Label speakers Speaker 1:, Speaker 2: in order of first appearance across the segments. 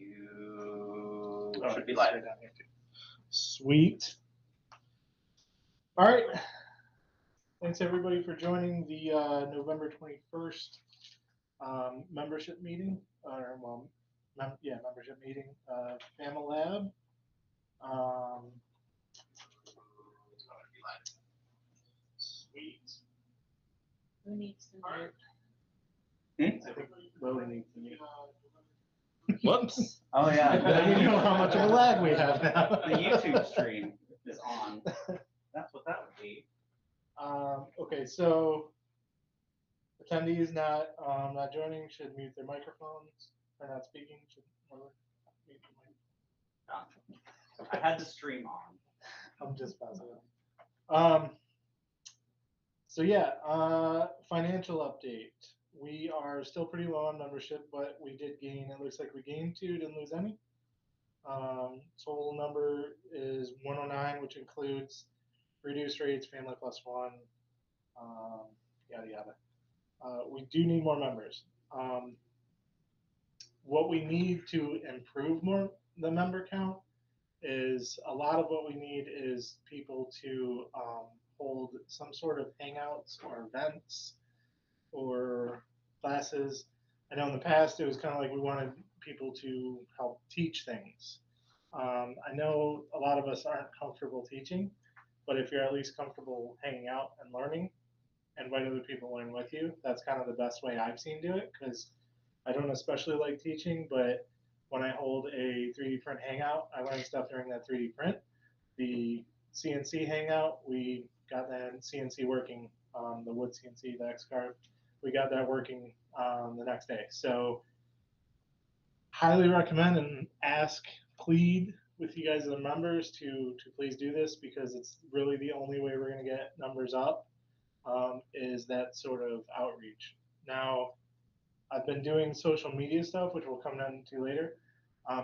Speaker 1: You should be live.
Speaker 2: Sweet. All right. Thanks everybody for joining the November 21st membership meeting, membership meeting, FamiLAB. Sweet.
Speaker 3: Who needs to mute?
Speaker 2: I think Lily needs to mute.
Speaker 1: Whoops. Oh yeah.
Speaker 2: You know how much of a lag we have now.
Speaker 1: The YouTube stream is on. That's what that would be.
Speaker 2: Okay, so attendees not joining should mute their microphones. Or not speaking should mute the microphone.
Speaker 1: I had the stream on.
Speaker 2: I'm just positive. So yeah, financial update. We are still pretty low on membership, but we did gain. It looks like we gained 2, didn't lose any. Total number is 109, which includes reduced rates, family plus one, yada yada. We do need more members. What we need to improve the member count is a lot of what we need is people to hold some sort of hangouts or events or classes. I know in the past it was kind of like we wanted people to help teach things. I know a lot of us aren't comfortable teaching, but if you're at least comfortable hanging out and learning, invite other people to learn with you. That's kind of the best way I've seen do it, because I don't especially like teaching, but when I hold a 3D print hangout, I learn stuff during that 3D print. The CNC hangout, we got that CNC working, the wood CNC, the X-Carve, we got that working the next day. So highly recommend and plead with you guys as the members to please do this, because it's really the only way we're going to get numbers up, is that sort of outreach. Now, I've been doing social media stuff, which we'll come down to later.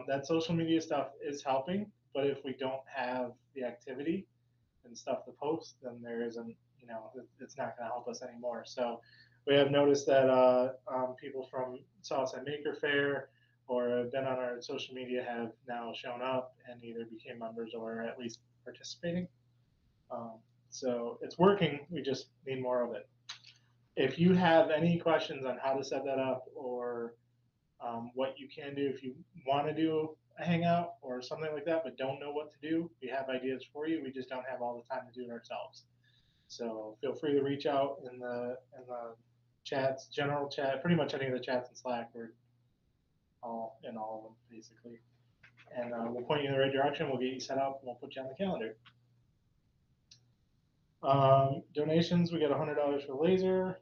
Speaker 2: That social media stuff is helping, but if we don't have the activity and stuff to post, then there isn't, it's not going to help us anymore. So we have noticed that people from Southside Maker Fair or have been on our social media have now shown up and either became members or at least participating. So it's working. We just need more of it. If you have any questions on how to set that up or what you can do, if you want to do a hangout or something like that but don't know what to do, we have ideas for you. We just don't have all the time to do it ourselves. So feel free to reach out in the chats, general chat, pretty much any of the chats in Slack. We're all in all of them basically, and we'll point you in the right direction. We'll get you set up and we'll put you on the calendar. Donations, we got $100 for laser.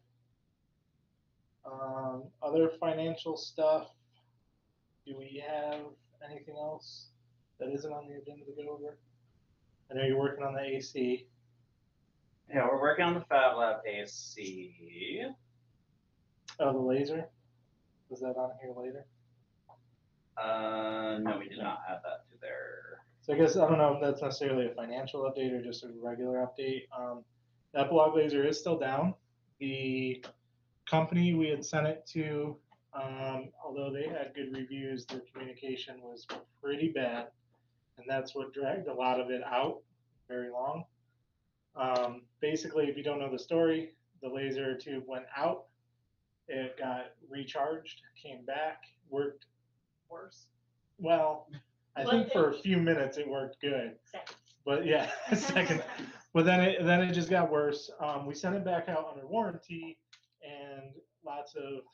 Speaker 2: Other financial stuff, do we have anything else that isn't on the agenda to go over? I know you're working on the AC.
Speaker 1: Yeah, we're working on the FamiLAB AC.
Speaker 2: Oh, the laser? Was that on here later?
Speaker 1: No, we did not add that to there.
Speaker 2: So I guess, I don't know if that's necessarily a financial update or just a regular update. That blog laser is still down. The company we had sent it to, although they had good reviews, their communication was pretty bad, and that's what dragged a lot of it out very long. Basically, if you don't know the story, the laser tube went out, it got recharged, came back, worked worse. Well, I think for a few minutes it worked good.
Speaker 3: Seconds.
Speaker 2: But yeah, second. But then it just got worse. We sent it back out under warranty, and lots of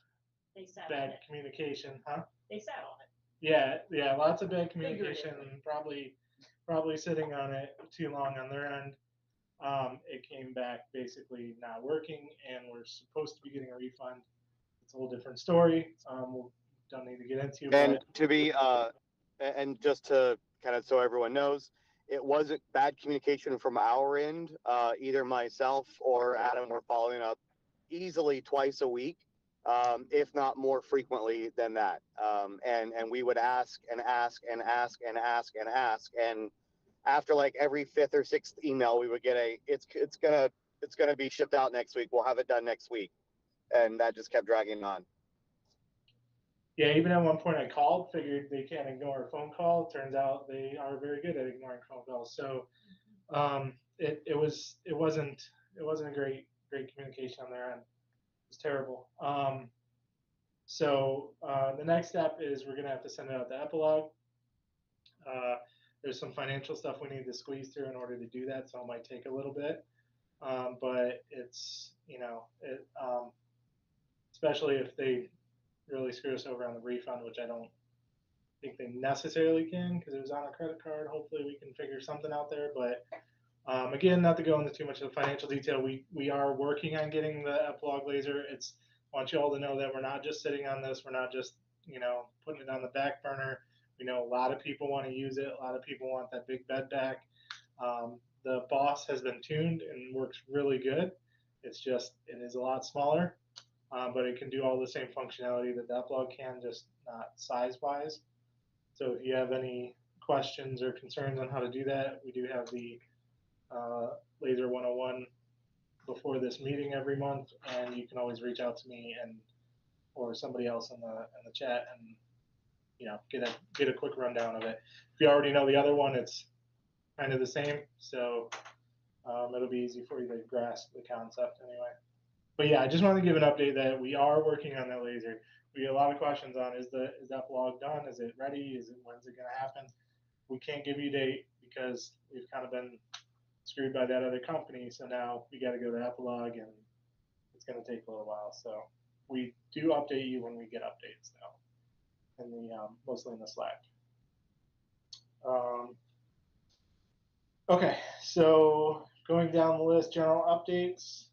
Speaker 2: bad communication, huh?
Speaker 3: They sat on it.
Speaker 2: Yeah, lots of bad communication. Probably sitting on it too long on their end. It came back basically not working, and we're supposed to be getting a refund. It's a whole different story. We don't need to get into.
Speaker 4: And to be and just to kind of so everyone knows, it wasn't bad communication from our end. Either myself or Adam were following up easily twice a week, if not more frequently than that. And we would ask and ask and ask and ask and ask, and after like every 5th or 6th email, we would get it's gonna be shipped out next week. We'll have it done next week, and that just kept dragging on.
Speaker 2: Yeah, even at one point I called, figured they can't ignore a phone call. Turns out they are very good at ignoring phone calls. So it wasn't a great communication on their end. It was terrible. So the next step is we're gonna have to send it out to Epilogue. There's some financial stuff we need to squeeze through in order to do that, so it might take a little bit. But it's, especially if they really screw us over on the refund, which I don't think they necessarily can because it was on a credit card. Hopefully we can figure something out there. But again, not to go into too much of the financial detail, we are working on getting the Epilogue laser. I want you all to know that we're not just sitting on this. We're not just, putting it on the back burner. We know a lot of people want to use it. A lot of people want that big bed back. The Boss has been tuned and works really good. It's just, it is a lot smaller, but it can do all the same functionality that the Epilogue can, just not size-wise. So if you have any questions or concerns on how to do that, we do have the Laser 101 before this meeting every month, and you can always reach out to me or somebody else in the chat and get a quick rundown of it. If you already know the other one, it's kind of the same, so it'll be easy for you to grasp the concept anyway. But yeah, I just wanted to give an update that we are working on that laser. We get a lot of questions on is that blog done? Is it ready? When's it gonna happen? We can't give you a date because we've kind of been screwed by that other company. So now we got to go to Epilogue, and it's going to take a little while. So we do update you when we get updates now, mostly in the Slack. Okay, so going down the list, general updates.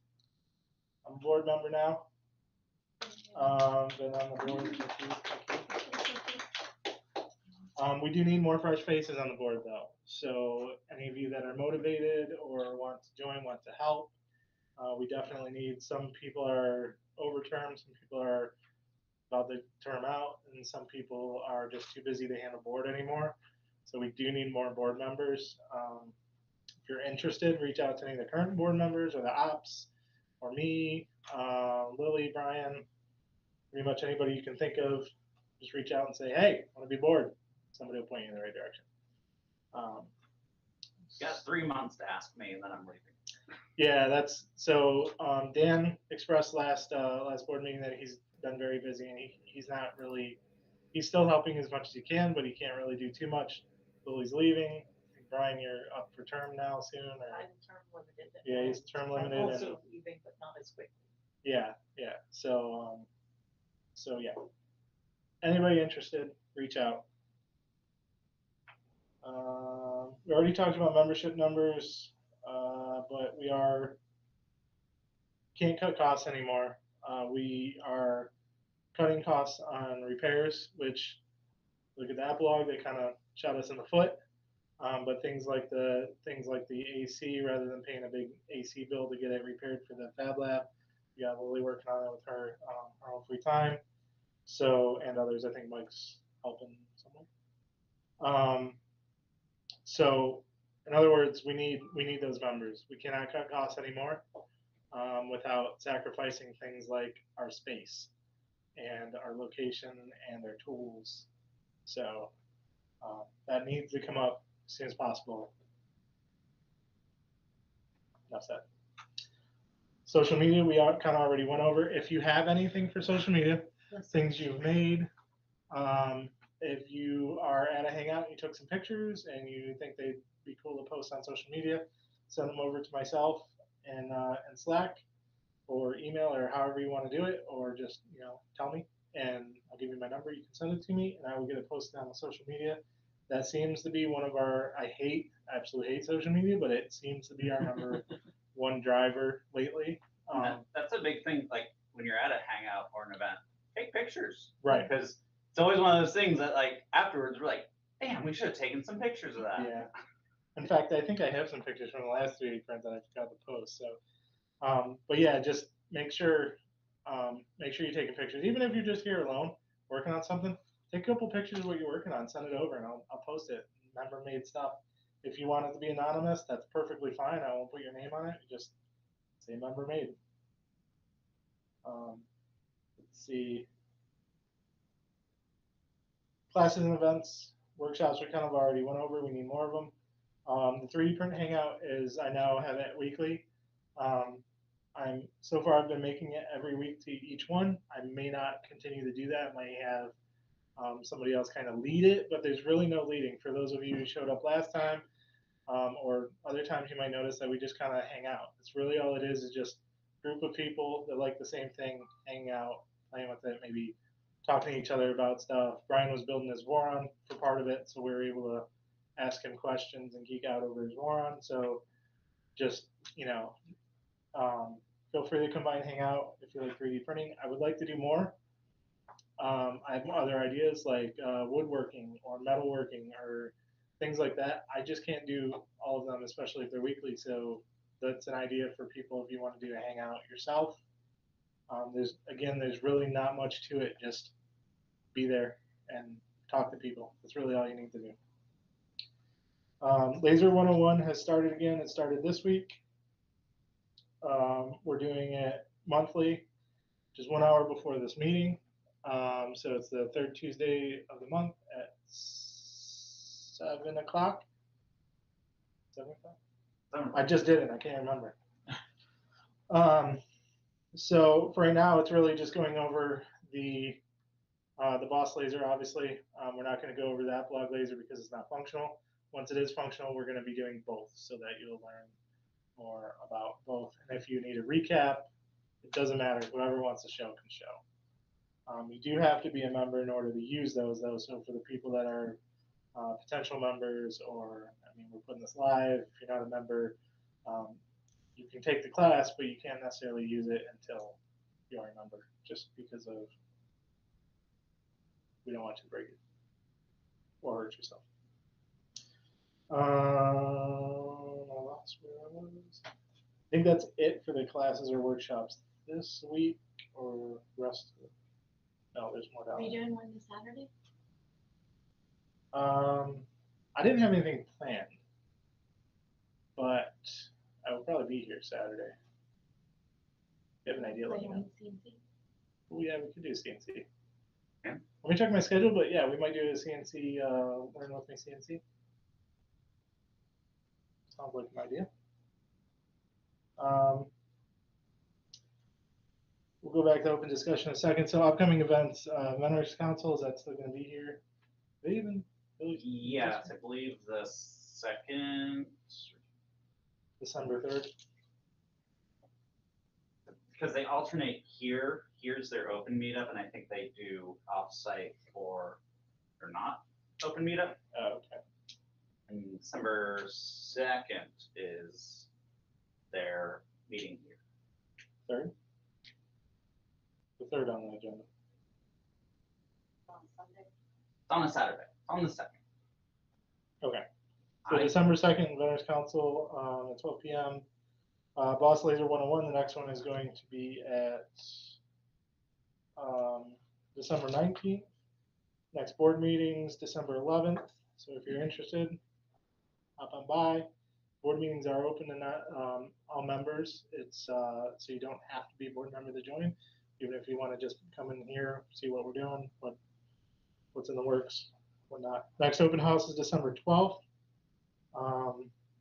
Speaker 2: I'm a board member now. Been on the board. We do need more fresh faces on the board, though. So any of you that are motivated or want to join, want to help, we definitely need. Some people are overtermed, some people are about to term out, and some people are just too busy to handle board anymore. So we do need more board members. If you're interested, reach out to any of the current board members or the ops or me, Lily, Brian, pretty much anybody you can think of. Just reach out and say, hey, I want to be board. Somebody will point you in the right direction.
Speaker 1: You got 3 months to ask me, and then I'm leaving.
Speaker 2: Yeah, that's so. Dan expressed last board meeting that he's been very busy, and he's not really. He's still helping as much as he can, but he can't really do too much. Lily's leaving. Brian, you're up for term now soon, or
Speaker 3: I'm term limited.
Speaker 2: yeah, he's term limited.
Speaker 3: I'm also leaving, but not as quickly.
Speaker 2: Yeah. So yeah. Anybody interested, reach out. We already talked about membership numbers, but we can't cut costs anymore. We are cutting costs on repairs, which look at the Epilogue, they kind of shot us in the foot. But things like the AC, rather than paying a big AC bill to get it repaired for the FamiLAB, we got Lily working on it with her own free time. So, and others, I think Mike's helping somewhere. So, in other words, we need those members. We cannot cut costs anymore without sacrificing things like our space and our location and our tools. So that needs to come up as soon as possible. Enough said. Social media, we kind of already went over. If you have anything for social media, things you've made, if you are at a hangout and you took some pictures and you think they'd be cool to post on social media, send them over to myself and Slack or email or however you want to do it, or just tell me and I'll give you my number. You can send it to me and I will get it posted on the social media. That seems to be one of our, I absolutely hate social media, but it seems to be our number one driver lately.
Speaker 1: That's a big thing, like when you're at a hangout or an event, take pictures.
Speaker 2: Right.
Speaker 1: Because it's always one of those things that like afterwards we're like, damn, we should have taken some pictures of that.
Speaker 2: Yeah. In fact, I think I have some pictures from the last 3D print that I forgot to post. So, but yeah, just make sure you're taking pictures. Even if you're just here alone working on something, take a couple pictures of what you're working on, send it over, and I'll post it. Member made stuff. If you want it to be anonymous, that's perfectly fine. I won't put your name on it. Just say member made. Let's see. classes and events, workshops we kind of already went over. We need more of them. The 3D print hangout is, I now have it weekly. So far I've been making it every week to each one. I may not continue to do that. I might have somebody else kind of lead it, but there's really no leading. For those of you who showed up last time, or other times you might notice that we just kind of hang out. It's really all it is just a group of people that like the same thing, hanging out, playing with it, maybe talking to each other about stuff. Brian was building his Voron for part of it, so we were able to ask him questions and geek out over his Voron. So just, feel free to come by and hang out if you like 3D printing. I would like to do more. I have other ideas like woodworking or metalworking or things like that. I just can't do all of them, especially if they're weekly. So that's an idea for people if you want to do a hangout yourself. There's really not much to it. Just be there and talk to people. That's really all you need to do. Laser 101 has started again. It started this week. We're doing it monthly, just 1 hour before this meeting. So it's the third Tuesday of the month at 7 o'clock. 7 o'clock? I just did it. I can't remember. So for right now, it's really just going over the boss laser. Obviously, we're not going to go over that blog laser because it's not functional. Once it is functional, we're going to be doing both so that you'll learn more about both. And if you need a recap, it doesn't matter. Whoever wants to show can show. You do have to be a member in order to use those, though. So for the people that are potential members, or we're putting this live. If you're not a member, you can take the class, but you can't necessarily use it until you're a member, just because of we don't want you to break it or hurt yourself. I think that's it for the classes or workshops this week, or rest of it. No, there's more down
Speaker 3: Are you
Speaker 2: there.
Speaker 3: doing one this Saturday?
Speaker 2: I didn't have anything planned, but I will probably be here Saturday. You have an idea? Let me know. Yeah, we could do CNC.
Speaker 1: Yeah.
Speaker 2: Let me check my schedule, but yeah, we might do a CNC, learn with me CNC. Sounds like an idea. We'll go back to open discussion in a second. So upcoming events, Vendors Council, is that still going to be here? They even?
Speaker 1: Yes, I believe the second.
Speaker 2: December 3rd.
Speaker 1: Because they alternate here. Here's their open meetup, and I think they do offsite or not open meetup.
Speaker 2: Oh, okay.
Speaker 1: And December 2nd is their meeting here.
Speaker 2: 3rd? The 3rd on the agenda.
Speaker 3: On Sunday.
Speaker 1: It's on a Saturday. It's on the 2nd.
Speaker 2: Okay. So December 2nd, Vendors Council at 12 p.m. Boss Laser 101, the next one is going to be at December 19th. Next board meetings, December 11th. So if you're interested, hop on by. Board meetings are open to not all members. It's so you don't have to be a board member to join. Even if you want to just come in here, see what we're doing, what's in the works, whatnot. Next open house is December 12th.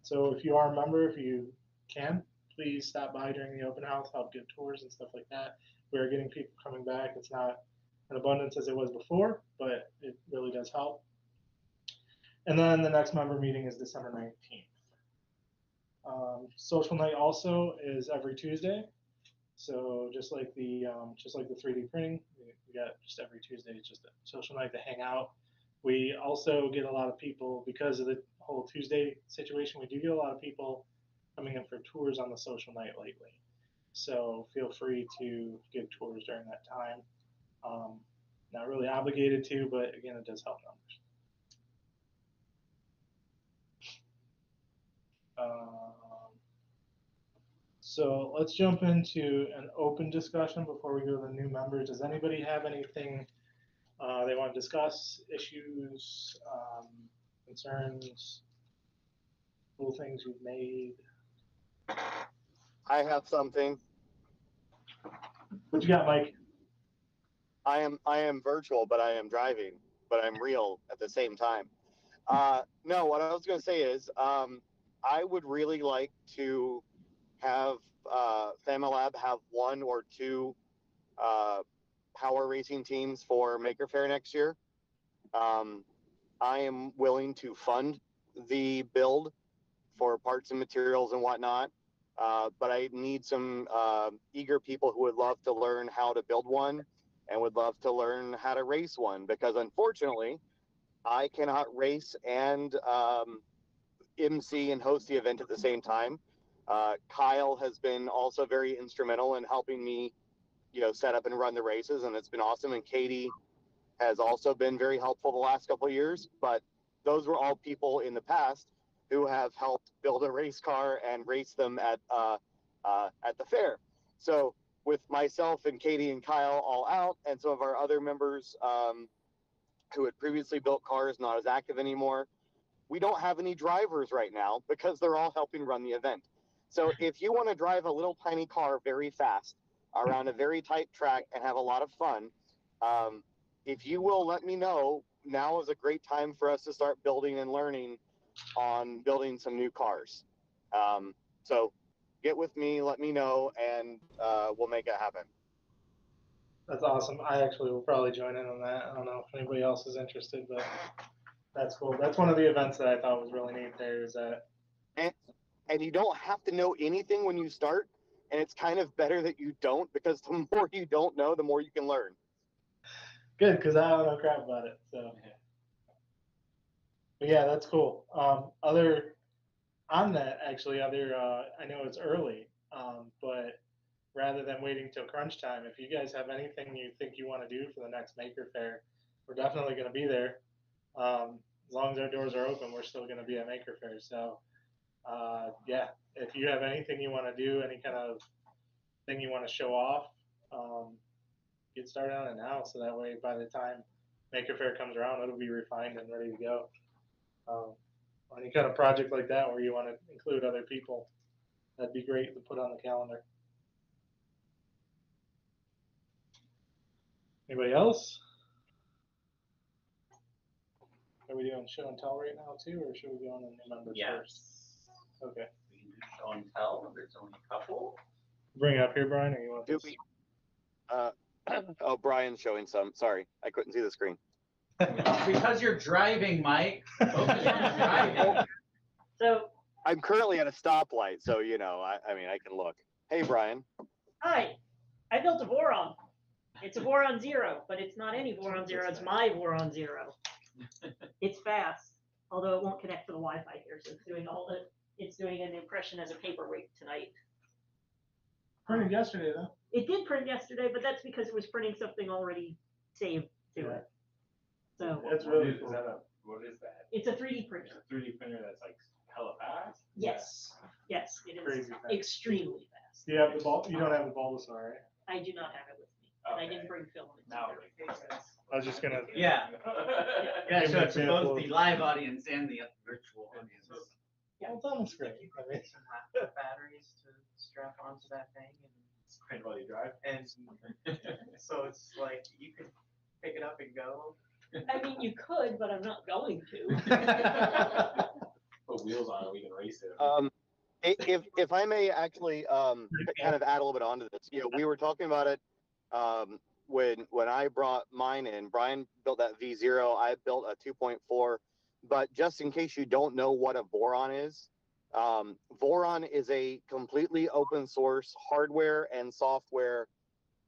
Speaker 2: So if you are a member, if you can, please stop by during the open house, help give tours and stuff like that. We're getting people coming back. It's not an abundance as it was before, but it really does help. And then the next member meeting is December 19th. Social night also is every Tuesday. So just like the 3D printing, we got just every Tuesday. It's just a social night to hang out. We also get a lot of people, because of the whole Tuesday situation, we do get a lot of people coming in for tours on the social night lately. So feel free to give tours during that time. Not really obligated to, but again, it does help numbers. So let's jump into an open discussion before we go to the new members. Does anybody have anything they want to discuss? Issues, concerns, cool things you've made?
Speaker 4: I have something.
Speaker 2: What you got, Mike?
Speaker 4: I am virtual, but I am driving. but I'm real at the same time. No, what I was going to say is I would really like to have FamiLAB have one or two power racing teams for Maker Faire next year. I am willing to fund the build for parts and materials and whatnot, but I need some eager people who would love to learn how to build one and would love to learn how to race one, because unfortunately, I cannot race and MC and host the event at the same time. Kyle has been also very instrumental in helping me, set up and run the races, and it's been awesome. And Katie has also been very helpful the last couple of years. But those were all people in the past who have helped build a race car and race them at the fair. So with myself and Katie and Kyle all out, and some of our other members who had previously built cars, not as active anymore, we don't have any drivers right now because they're all helping run the event. So if you want to drive a little tiny car very fast around a very tight track and have a lot of fun, if you will let me know, now is a great time for us to start building and learning on building some new cars. So get with me, let me know, and we'll make it happen.
Speaker 2: That's awesome. I actually will probably join in on that. I don't know if anybody else is interested, but that's cool. That's one of the events that I thought was really neat there, is that.
Speaker 4: And you don't have to know anything when you start, and it's kind of better that you don't, because the more you don't know, the more you can learn.
Speaker 2: Good, because I don't know crap about it. So, but yeah, that's cool. Other on that, actually, I know it's early, but rather than waiting till crunch time, if you guys have anything you think you want to do for the next Maker Faire, we're definitely going to be there. As long as our doors are open, we're still going to be at Maker Faire. So, yeah, if you have anything you want to do, any kind of thing you want to show off, get started on it now, so that way by the time Maker Faire comes around, it'll be refined and ready to go. Any kind of project like that where you want to include other people, that'd be great to put on the calendar. Anybody else? Are we doing show and tell right now too, or should we go on the new members first? Okay.
Speaker 1: We can do show and tell. There's only a couple.
Speaker 2: Bring it up here, Brian, or you want this?
Speaker 4: Oh, Brian's showing some. Sorry, I couldn't see the screen.
Speaker 1: Because you're driving, Mike. Focus on driving.
Speaker 3: So,
Speaker 4: I'm currently at a stoplight, so I mean, I can look. Hey, Brian.
Speaker 3: hi, I built a Voron. It's a Voron Zero, but it's not any Voron Zero. It's my Voron Zero. It's fast, although it won't connect to the Wi-Fi here. So it's doing an impression as a paperweight tonight.
Speaker 2: Printed yesterday though.
Speaker 3: It did print yesterday, but that's because it was printing something already saved to it. So
Speaker 2: That's really
Speaker 5: Is
Speaker 2: cool.
Speaker 5: what is that?
Speaker 3: it's a 3D printer.
Speaker 5: It's a 3D printer that's like hella fast?
Speaker 3: Yes, yes, it is
Speaker 2: Crazy fast.
Speaker 3: extremely fast.
Speaker 2: Do you have the ball? You don't have the Bulbasaur, right?
Speaker 3: I do not have it with me, and I
Speaker 5: Okay.
Speaker 3: didn't bring film.
Speaker 5: Now it makes sense.
Speaker 2: I was just gonna.
Speaker 1: Yeah. Yeah,
Speaker 2: Give
Speaker 1: so
Speaker 2: me
Speaker 1: it's
Speaker 2: an
Speaker 1: both
Speaker 2: example.
Speaker 1: the live audience and the virtual audience.
Speaker 2: Yeah, it's on the screen. I mean,
Speaker 6: Some laptop batteries to strap onto that thing,
Speaker 5: Depends while you drive.
Speaker 6: and so it's like you could pick it up and go.
Speaker 3: I mean, you could, but I'm not going to.
Speaker 5: Put wheels on it, we can race it.
Speaker 4: If I may actually kind of add a little bit onto this, we were talking about it when I brought mine in. Brian built that V0. I built a 2.4. But just in case you don't know what a Voron is, Voron is a completely open source hardware and software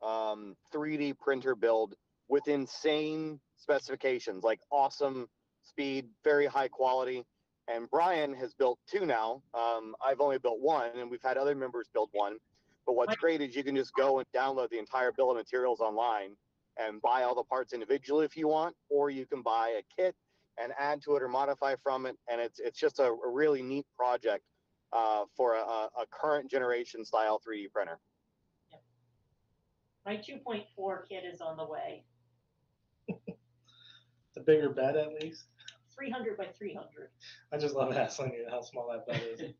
Speaker 4: 3D printer build with insane specifications, like awesome speed, very high quality. And Brian has built two now. I've only built one, and we've had other members build one. But what's great is you can just go and download the entire bill of materials online and buy all the parts individually if you want, or you can buy a kit and add to it or modify from it. And it's just a really neat project for a current generation style 3D printer.
Speaker 3: Yep. My 2.4 kit is on the way.
Speaker 2: it's a bigger bed at least.
Speaker 3: 300 by 300.
Speaker 2: I just love asking you how small that bed is.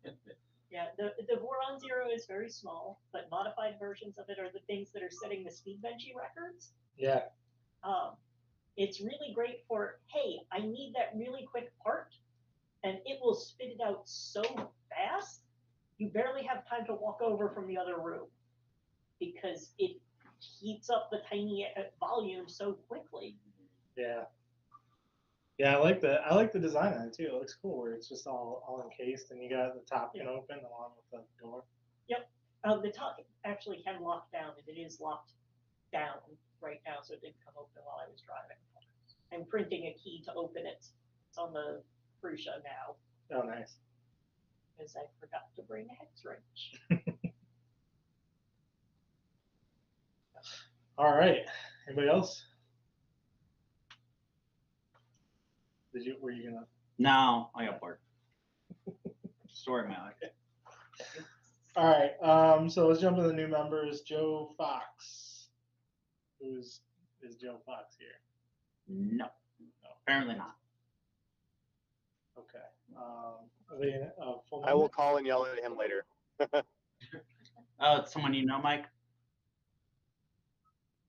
Speaker 3: Yeah, the Voron Zero is very small, but modified versions of it are the things that are setting the speed benchy records.
Speaker 2: Yeah.
Speaker 3: It's really great for, hey, I need that really quick part, and it will spit it out so fast, you barely have time to walk over from the other room because it heats up the tiny volume so quickly.
Speaker 2: Yeah. Yeah, I like the design on it too. It looks cool where it's just all encased and you got the top can open along with the door.
Speaker 3: Yep. The top actually can lock down, and it is locked down right now, so it didn't come open while I was driving. I'm printing a key to open it. It's on the Prusa now,
Speaker 2: Oh, nice.
Speaker 3: because I forgot to bring a hex wrench.
Speaker 2: All right. Anybody else? Were you gonna?
Speaker 1: No, I got bored. Story, Malik.
Speaker 2: All right. So let's jump to the new members. Joe Fox. Is Joe Fox here?
Speaker 1: No, apparently not.
Speaker 2: Okay. Are they full
Speaker 4: I will
Speaker 2: member?
Speaker 4: call and yell at him later.
Speaker 1: Oh, it's someone you know, Mike?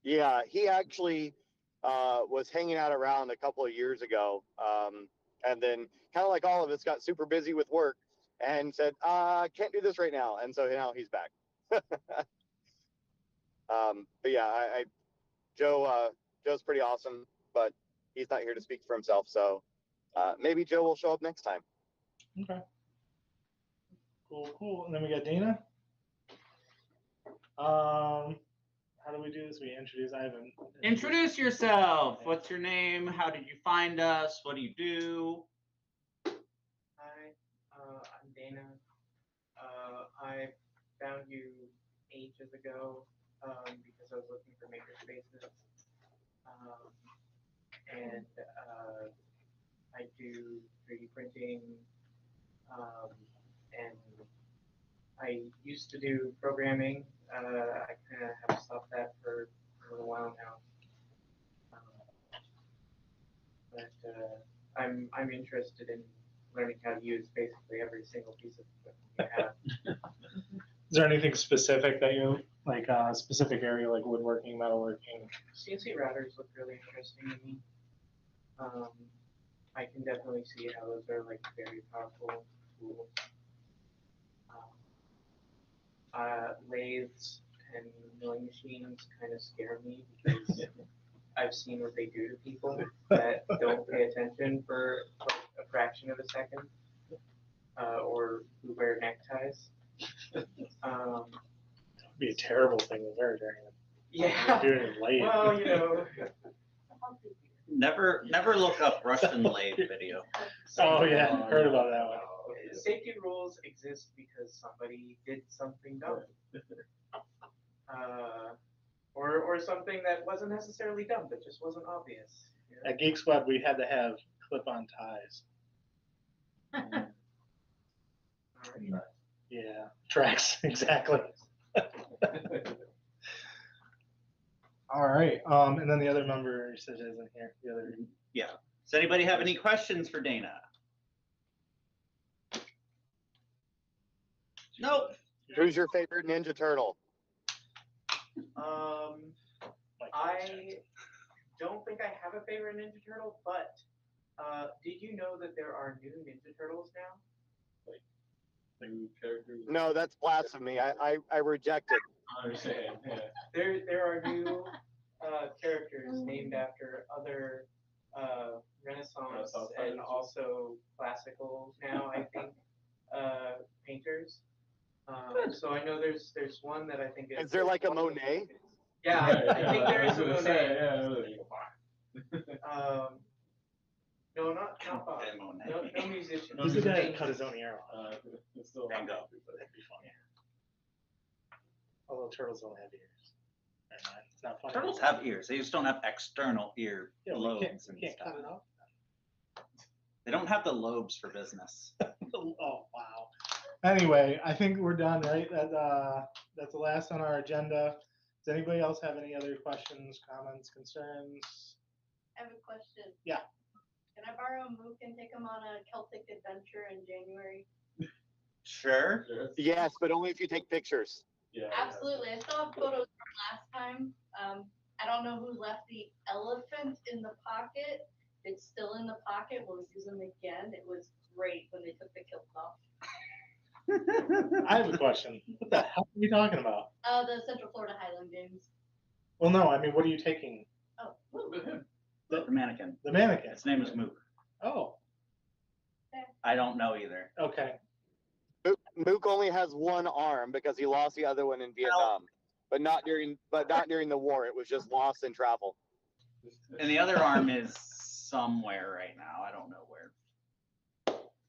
Speaker 4: Yeah, he actually was hanging out around a couple of years ago, and then kind of like all of us got super busy with work and said, can't do this right now. And so now he's back. But yeah, Joe's pretty awesome, but he's not here to speak for himself. So maybe Joe will show up next time.
Speaker 2: Okay. Cool. And then we got Dana. How do we do this? We introduce. I haven't.
Speaker 1: Introduce yourself. What's your name? How did you find us? What do you do?
Speaker 6: Hi, I'm Dana. I found you ages ago because I was looking for maker spaces. And I do 3D printing, and I used to do programming. I kind of have stopped that for a little while now. But I'm interested in learning how to use basically every single piece of equipment you have.
Speaker 2: Is there anything specific that you like? A specific area like woodworking, metalworking?
Speaker 6: CNC routers look really interesting to me. I can definitely see how those are like very powerful tools. Lathes and milling machines kind of scare me because I've seen what they do to people that don't pay attention for a fraction of a second, or who wear neckties.
Speaker 2: That'd be a terrible thing to wear during
Speaker 6: Yeah.
Speaker 2: doing it late.
Speaker 6: Well, you know.
Speaker 1: Never look up Russian lathe video.
Speaker 2: Oh yeah, heard about that one.
Speaker 6: Safety rules exist because somebody did something dumb. Or something that wasn't necessarily dumb, but just wasn't obvious. You know?
Speaker 2: At Geek Squad, we had to have clip-on ties.
Speaker 6: Alright.
Speaker 2: Yeah, tracks exactly. All right. And then the other member says isn't here. The other.
Speaker 1: Yeah. Does anybody have any questions for Dana? Nope.
Speaker 4: Who's your favorite Ninja Turtle?
Speaker 6: I don't think I have a favorite Ninja Turtle, but did you know that there are new Ninja Turtles now?
Speaker 5: New characters.
Speaker 4: No, that's blasphemy. I reject it.
Speaker 5: I understand. Yeah.
Speaker 6: There are new characters named after other Renaissance and also classical now, I think, painters. So I know there's one that I think
Speaker 4: Is there like a Monet?
Speaker 6: Yeah, I think there is a Monet.
Speaker 5: Yeah.
Speaker 6: No, not Bob. No musician.
Speaker 2: He's the guy that cut his own ear off.
Speaker 5: It's still
Speaker 1: Bingo.
Speaker 2: That'd be funny. Although turtles don't have ears. It's not funny.
Speaker 1: Turtles have ears. They just don't have external ear
Speaker 2: Yeah, we
Speaker 1: lobes
Speaker 2: can't
Speaker 1: and
Speaker 2: cut
Speaker 1: stuff.
Speaker 2: it off.
Speaker 1: They don't have the lobes for business.
Speaker 2: Oh wow. Anyway, I think we're done, right? That's the last on our agenda. Does anybody else have any other questions, comments, concerns?
Speaker 7: I have a question.
Speaker 2: Yeah.
Speaker 7: Can I borrow Mook and take him on a Celtic adventure in January?
Speaker 1: Sure.
Speaker 4: Yes, but only if you take pictures.
Speaker 5: Yeah.
Speaker 7: Absolutely. I still have photos from last time. I don't know who left the elephant in the pocket. It's still in the pocket. We'll use them again. It was great when they took the kilts off.
Speaker 2: I have a question. What the hell are we talking about?
Speaker 7: The Central Florida Highland Games.
Speaker 2: Well, no, I mean, what are you taking?
Speaker 7: Oh,
Speaker 1: The mannequin.
Speaker 2: The mannequin.
Speaker 1: Its name is Mook.
Speaker 2: Oh,
Speaker 1: I don't know either.
Speaker 2: okay.
Speaker 4: Mook only has one arm because he lost the other one in Vietnam, but not during the war. It was just lost in travel.
Speaker 1: And the other arm is somewhere right now. I don't know where.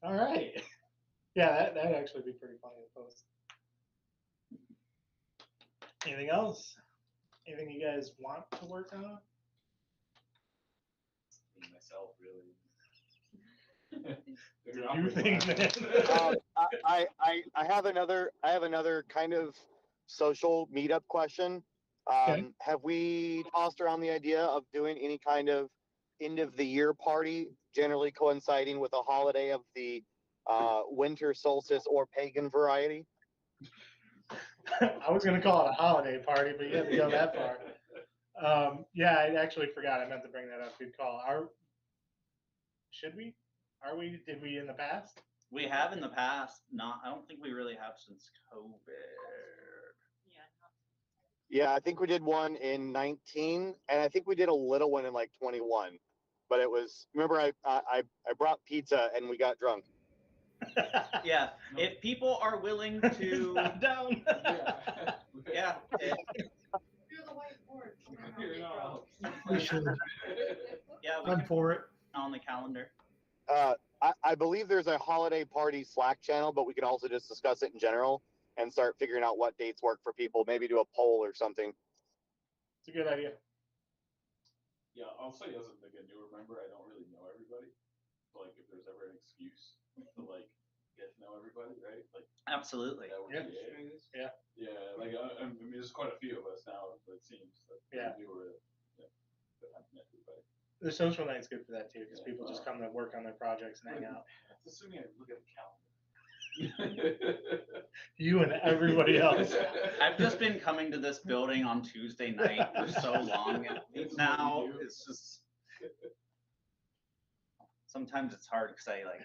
Speaker 2: All right. Yeah, that'd actually be pretty funny to post. Anything else? Anything you guys want to work on?
Speaker 5: Being myself, really.
Speaker 2: You think, man?
Speaker 4: I have another kind of social meetup question.
Speaker 2: Okay.
Speaker 4: Have we tossed around the idea of doing any kind of end of the year party, generally coinciding with a holiday of the winter solstice or pagan variety?
Speaker 2: I was gonna call it a holiday party, but you had to go that far. Yeah, I actually forgot. I meant to bring that up. Good call. Should we? Are we? Did we in the past?
Speaker 1: We have in the past. Not. I don't think we really have since COVID.
Speaker 4: Yeah, I think we did one in 19, and I think we did a little one in like 21. But it was, remember, I brought pizza and we got drunk.
Speaker 1: Yeah. If people are willing to,
Speaker 2: I'm down.
Speaker 1: yeah.
Speaker 7: do the whiteboard.
Speaker 8: We should.
Speaker 1: Yeah. We
Speaker 8: I'm
Speaker 1: can
Speaker 8: for it.
Speaker 1: on the calendar.
Speaker 4: I believe there's a holiday party Slack channel, but we can also just discuss it in general and start figuring out what dates work for people. Maybe do a poll or something.
Speaker 2: It's a good idea.
Speaker 5: Yeah, I'll say as like a newer member, I don't really know everybody. So like if there's ever an excuse to like get to know everybody, right? Like
Speaker 1: Absolutely.
Speaker 5: that would
Speaker 2: Yeah.
Speaker 5: be it.
Speaker 2: Yeah.
Speaker 5: Yeah, like I mean, there's quite a few of us now, it seems that
Speaker 2: Yeah.
Speaker 5: newer, that haven't met everybody.
Speaker 2: The social night's good for that too, because people just come to work on their projects and hang out.
Speaker 5: Assuming I look at the calendar.
Speaker 2: You and everybody else.
Speaker 1: I've just been coming to this building on Tuesday night for so long now. It's just sometimes it's hard because I like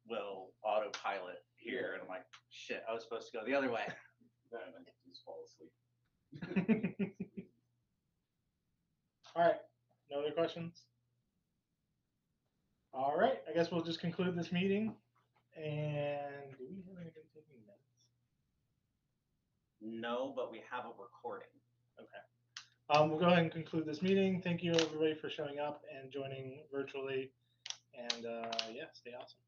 Speaker 1: will autopilot here and I'm like, shit, I was supposed to go the other way.
Speaker 5: Then I just fall asleep.
Speaker 2: All right. No other questions? All right. I guess we'll just conclude this meeting. And do we have anybody taking minutes?
Speaker 1: No, but we have a recording.
Speaker 2: Okay. We'll go ahead and conclude this meeting. Thank you everybody for showing up and joining virtually. And yeah, stay awesome.